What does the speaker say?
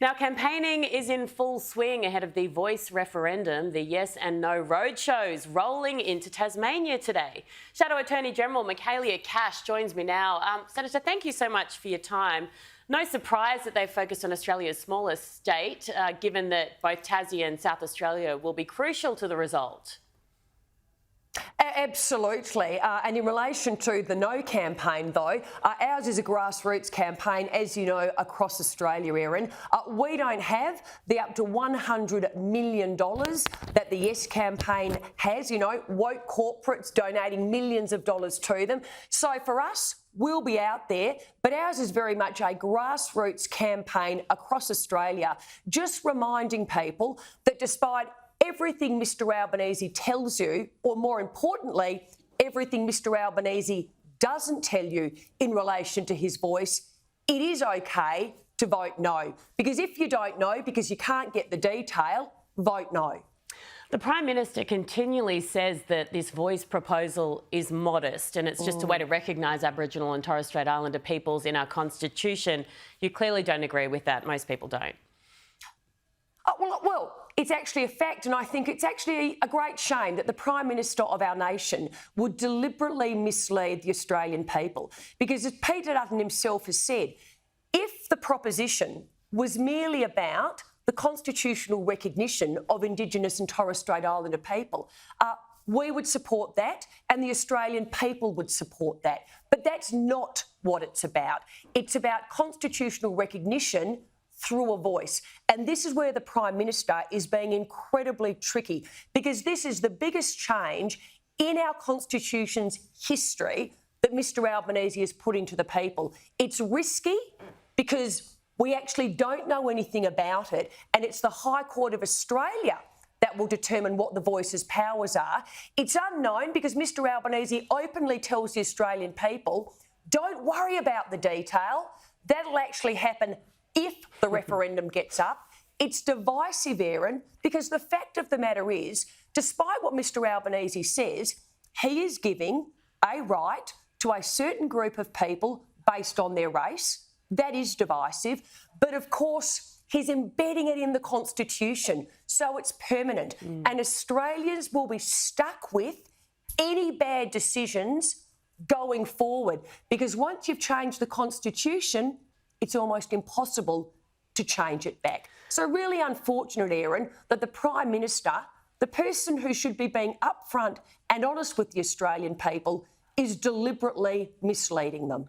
Now, campaigning is in full swing ahead of the Voice Referendum. The yes and no roadshows rolling into Tasmania today. Shadow Attorney General Michaelia Cash joins me now. Senator, thank you so much for your time. No surprise that they've focused on Australia's smallest state, given that both Tassie and South Australia will be crucial to the result. Absolutely. And in relation to the No campaign, though, ours is a grassroots campaign, as you know, across Australia, Erin. We don't have the up to $100 million that the Yes campaign has, you know, woke corporates donating millions of dollars to them. So for us, we'll be out there, but ours is very much a grassroots campaign across Australia, just reminding people that despite everything Mr Albanese tells you, or more importantly, everything Mr Albanese doesn't tell you in relation to his voice, it is okay to vote no. Because if you don't know, because you can't get the detail, vote no. The Prime Minister continually says that this voice proposal is modest and it's just a way to recognise Aboriginal and Torres Strait Islander peoples in our Constitution. You clearly don't agree with that. Most people don't. Well, it's actually a fact, and I think it's actually a great shame that the Prime Minister of our nation would deliberately mislead the Australian people. Because as Peter Dutton himself has said, if the proposition was merely about the constitutional recognition of Indigenous and Torres Strait Islander people, we would support that and the Australian people would support that. But that's not what it's about. It's about constitutional recognition through a voice. And this is where the Prime Minister is being incredibly tricky, because this is the biggest change in our Constitution's history that Mr Albanese has put into the people. It's risky because we actually don't know anything about it, and it's the High Court of Australia that will determine what the voice's powers are. It's unknown because Mr Albanese openly tells the Australian people, don't worry about the detail, that'll actually happen if the referendum gets up. It's divisive, Erin, because the fact of the matter is, despite what Mr Albanese says, he is giving a right to a certain group of people based on their race. That is divisive. But of course, he's embedding it in the Constitution, so it's permanent. And Australians will be stuck with any bad decisions going forward, because once you've changed the Constitution, it's almost impossible to change it back. So really unfortunate, Erin, that the Prime Minister, the person who should be being upfront and honest with the Australian people, is deliberately misleading them.